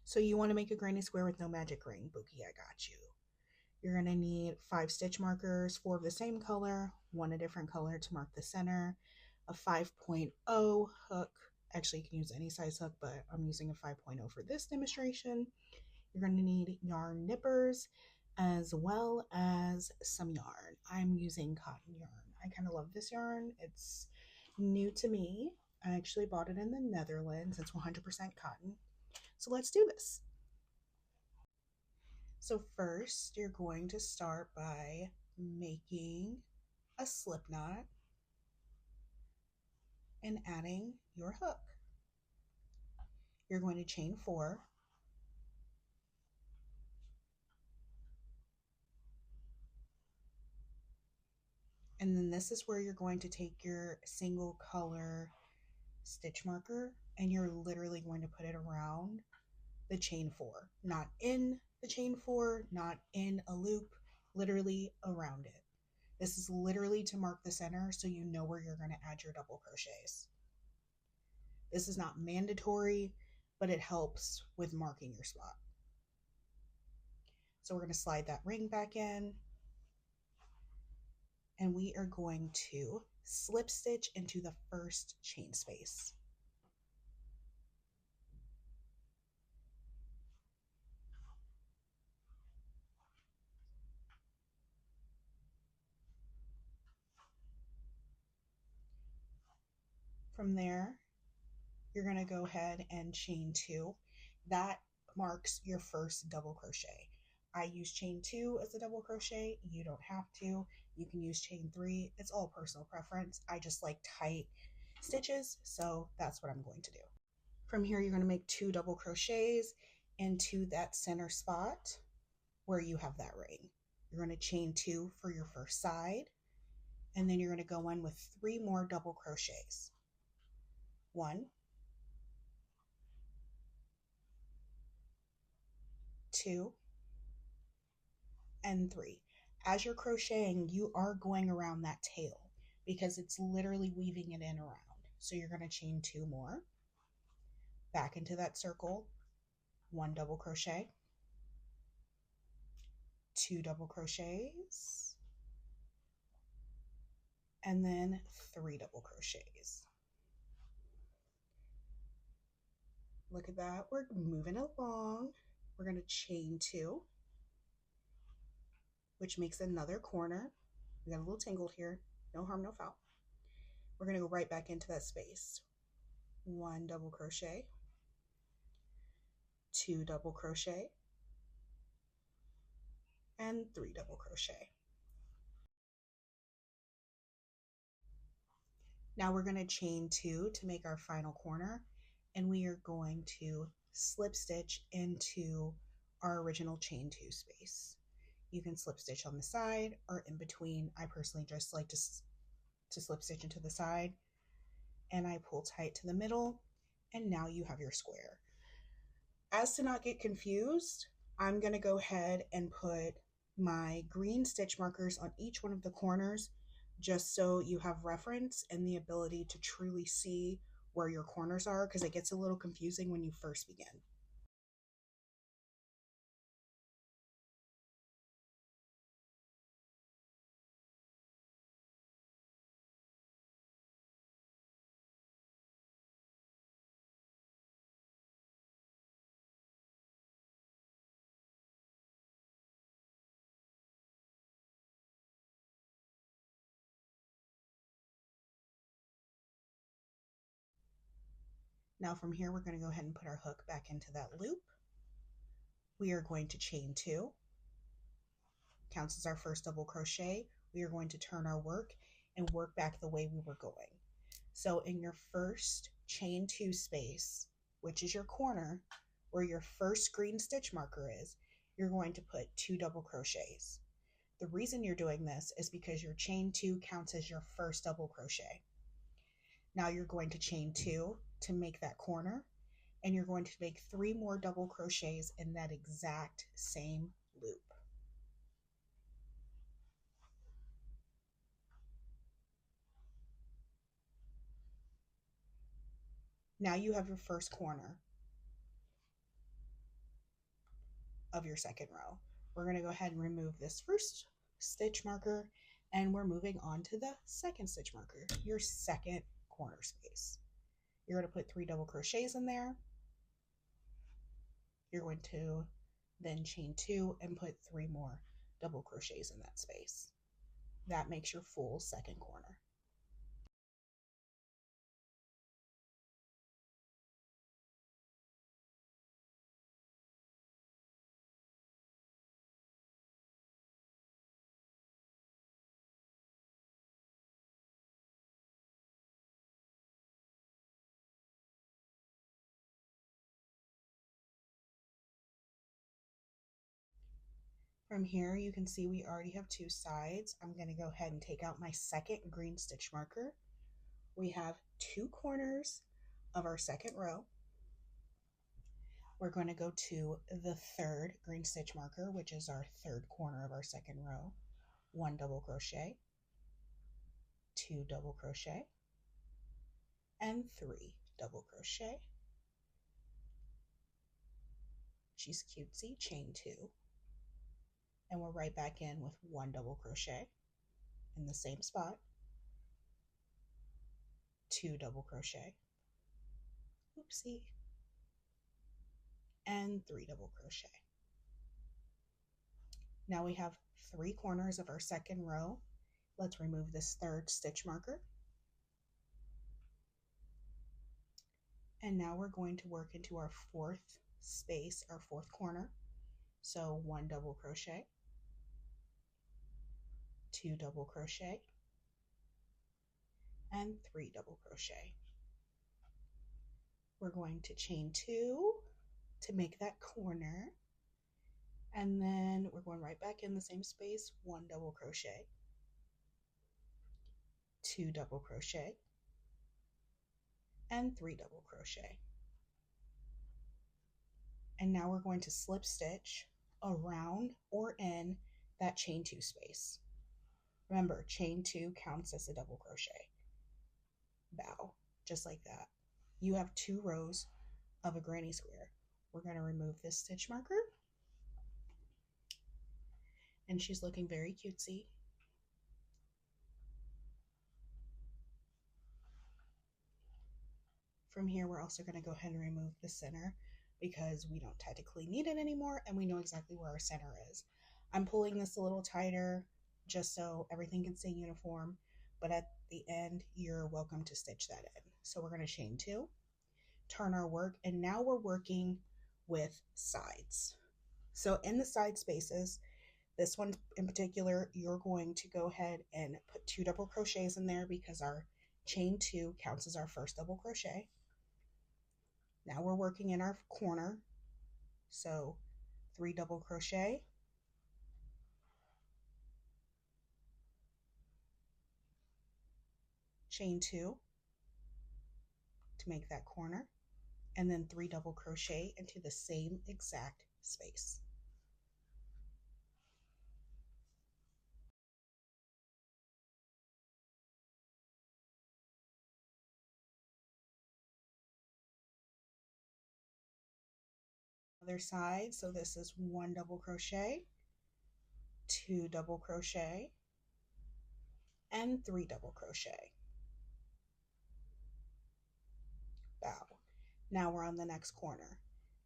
So you want to make a granny square with no magic ring. Bookie, I got you. You're going to need 5 stitch markers, 4 of the same color, 1 a different color to mark the center, a 5.0 hook. Actually, you can use any size hook, but I'm using a 5.0 for this demonstration. You're going to need yarn nippers as well as some yarn. I'm using cotton yarn. I kind of love this yarn. It's new to me. I actually bought it in the Netherlands. It's 100% cotton. So let's do this. So first, you're going to start by making a slip knot and adding your hook. You're going to chain 4. And then this is where you're going to take your single color stitch marker and you're literally going to put it around the chain 4, not in the chain 4, not in a loop, literally around it. This is literally to mark the center so you know where you're going to add your double crochets. This is not mandatory, but it helps with marking your spot. So we're going to slide that ring back in and we are going to slip stitch into the first chain space. From there, you're going to go ahead and chain 2. That marks your first double crochet. I use chain 2 as a double crochet. You don't have to. You can use chain 3. It's all personal preference. I just like tight stitches, so that's what I'm going to do. From here, you're going to make 2 double crochets into that center spot where you have that ring. You're going to chain 2 for your first side, and then you're going to go in with 3 more double crochets. 1, 2, and 3. As you're crocheting, you are going around that tail because it's literally weaving it in around. So you're going to chain 2 more, back into that circle, 1 double crochet, 2 double crochets, and then 3 double crochets. Look at that, we're moving along. We're going to chain 2, which makes another corner. We got a little tangled here, no harm, no foul. We're going to go right back into that space. 1 double crochet, 2 double crochet, and 3 double crochet. Now we're going to chain 2 to make our final corner, and we are going to slip stitch into our original chain 2 space. You can slip stitch on the side or in between. I personally just like to slip stitch into the side, and I pull tight to the middle, and now you have your square. As to not get confused, I'm going to go ahead and put my green stitch markers on each one of the corners just so you have reference and the ability to truly see where your corners are, because it gets a little confusing when you first begin. Now from here, we're going to go ahead and put our hook back into that loop. We are going to chain 2, counts as our first double crochet. We are going to turn our work and work back the way we were going. So in your first chain 2 space, which is your corner where your first green stitch marker is, you're going to put 2 double crochets. The reason you're doing this is because your chain 2 counts as your first double crochet. Now you're going to chain 2 to make that corner, and you're going to make 3 more double crochets in that exact same loop. Now you have your first corner. of your second row. We're going to go ahead and remove this first stitch marker, and we're moving on to the second stitch marker, your second corner space. You're going to put 3 double crochets in there. You're going to then chain 2 and put 3 more double crochets in that space. That makes your full second corner. From here, you can see we already have 2 sides. I'm going to go ahead and take out my second green stitch marker. We have 2 corners of our second row. We're going to go to the third green stitch marker, which is our third corner of our second row. 1 double crochet, 2 double crochet, and 3 double crochet. She's cutesy, chain 2. And we're right back in with 1 double crochet in the same spot, 2 double crochet, oopsie, and 3 double crochet. Now we have 3 corners of our second row. Let's remove this third stitch marker. And now we're going to work into our fourth space, our fourth corner. So 1 double crochet, 2 double crochet, and 3 double crochet. We're going to chain 2 to make that corner, and then we're going right back in the same space, 1 double crochet, 2 double crochet, and 3 double crochet. And now we're going to slip stitch around or in that chain 2 space. Remember, chain 2 counts as a double crochet. Bow, just like that. You have 2 rows of a granny square. We're going to remove this stitch marker, and she's looking very cutesy. From here, we're also going to go ahead and remove the center because we don't technically need it anymore, and we know exactly where our center is. I'm pulling this a little tighter just so everything can stay uniform, but at the end, you're welcome to stitch that in. So we're going to chain 2, turn our work, and now we're working with sides. So in the side spaces, this one in particular, you're going to go ahead and put 2 double crochets in there because our chain 2 counts as our first double crochet. Now we're working in our corner, so 3 double crochet, chain 2 to make that corner, and then 3 double crochet into the same exact space. Other side, so this is 1 double crochet, 2 double crochet, and 3 double crochet. Bow. Now we're on the next corner.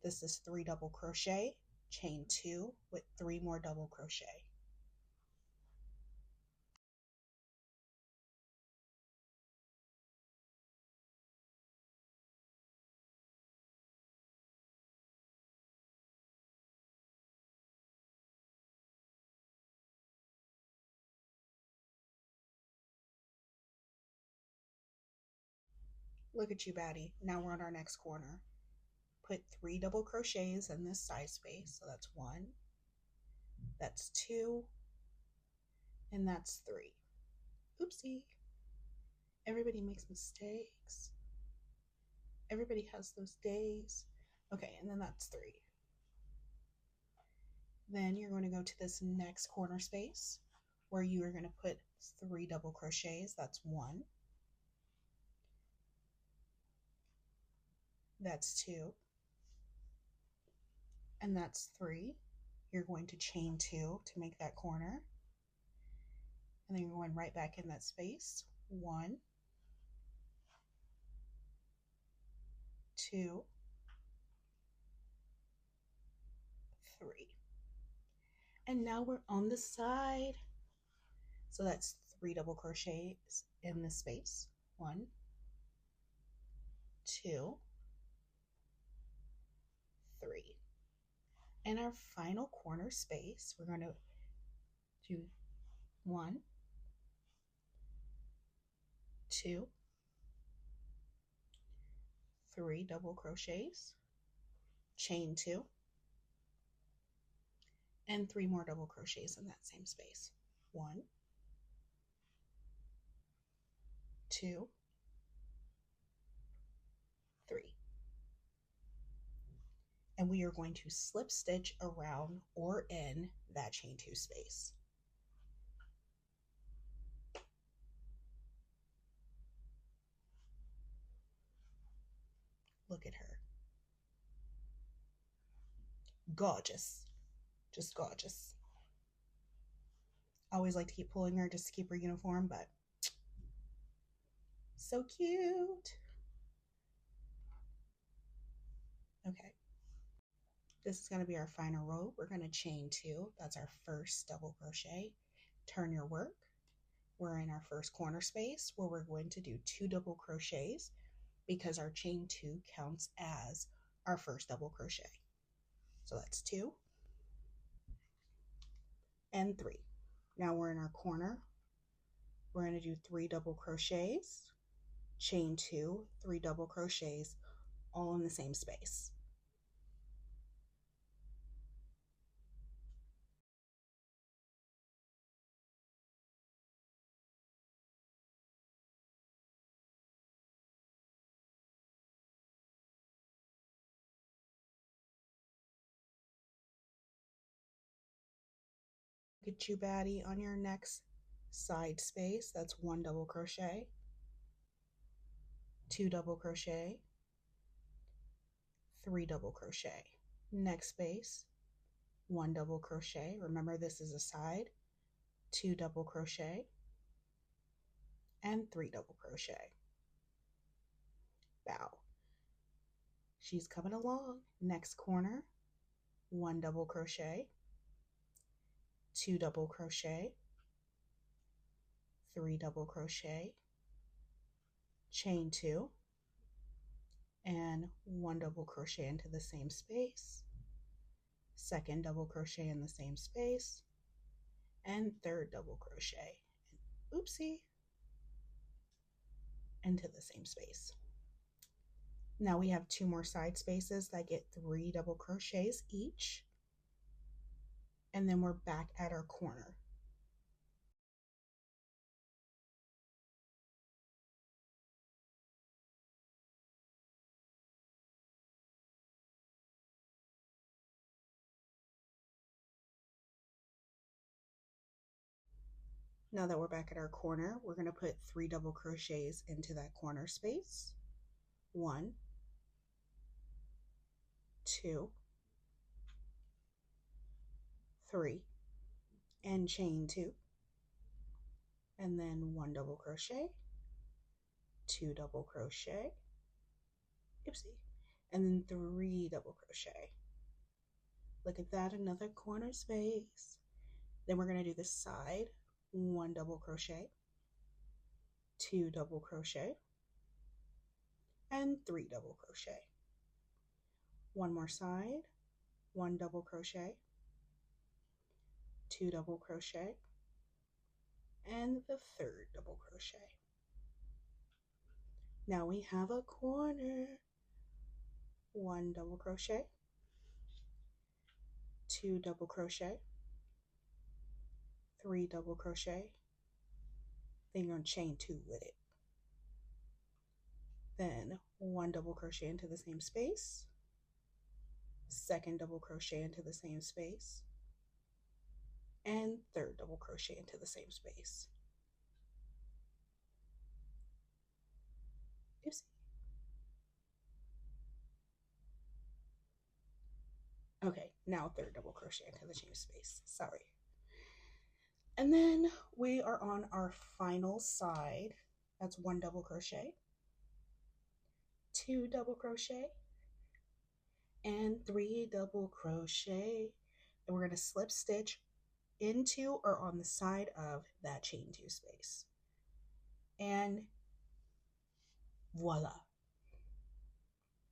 This is 3 double crochet, chain 2 with 3 more double crochet. Look at you, Batty. Now we're on our next corner. Put 3 double crochets in this side space. So that's 1, that's 2, and that's 3. Oopsie. Everybody makes mistakes. Everybody has those days. Okay, and then that's 3. Then you're going to go to this next corner space where you are going to put 3 double crochets. That's 1, that's 2, and that's 3. You're going to chain 2 to make that corner, and then you're going right back in that space. 1, 2, 3. And now we're on the side. So that's 3 double crochets in this space. 1, 2, 3. In our final corner space, we're going to do 1, 2, 3 double crochets, chain 2, and 3 more double crochets in that same space. 1, 2, 3. And we are going to slip stitch around or in that chain 2 space. Look at her. Gorgeous. Just gorgeous. I always like to keep pulling her just to keep her uniform, but so cute. Okay. This is going to be our final row. We're going to chain 2. That's our first double crochet. Turn your work. We're in our first corner space where we're going to do 2 double crochets because our chain 2 counts as our first double crochet. So that's 2 and 3. Now we're in our corner. We're going to do 3 double crochets, chain 2, 3 double crochets, all in the same space. Get you baddie on your next side space. That's 1 double crochet, 2 double crochet, 3 double crochet. Next space, 1 double crochet. Remember, this is a side. 2 double crochet and 3 double crochet. Bow. She's coming along. Next corner, 1 double crochet, 2 double crochet, 3 double crochet, chain 2, and 1 double crochet into the same space, second double crochet in the same space, and third double crochet, and oopsie, into the same space. Now we have 2 more side spaces that get 3 double crochets each, and then we're back at our corner. Now that we're back at our corner, we're going to put 3 double crochets into that corner space. 1, 2, 3, and chain 2, and then 1 double crochet, 2 double crochet, oopsie, and then 3 double crochet. Look at that, another corner space. Then we're going to do the side, 1 double crochet, 2 double crochet, and 3 double crochet. One more side, 1 double crochet, 2 double crochet, and the third double crochet. Now we have a corner. 1 double crochet, 2 double crochet, 3 double crochet, then you're going to chain 2 with it. Then 1 double crochet into the same space, second double crochet into the same space, and third double crochet into the same space. Oopsie. Okay, now third double crochet into the chain space, sorry. And then we are on our final side. That's 1 double crochet, 2 double crochet, and 3 double crochet. And we're going to slip stitch into or on the side of that chain 2 space. And voila,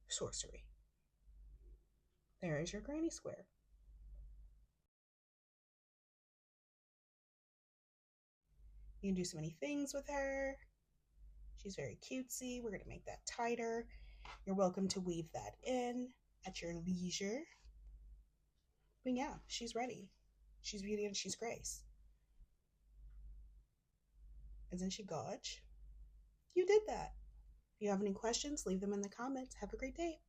sorcery. There is your granny square. You can do so many things with her. She's very cutesy. We're going to make that tighter. You're welcome to weave that in at your leisure. But yeah, she's ready. She's Beauty and she's Grace. Isn't she gorge? You did that. If you have any questions, leave them in the comments. Have a great day.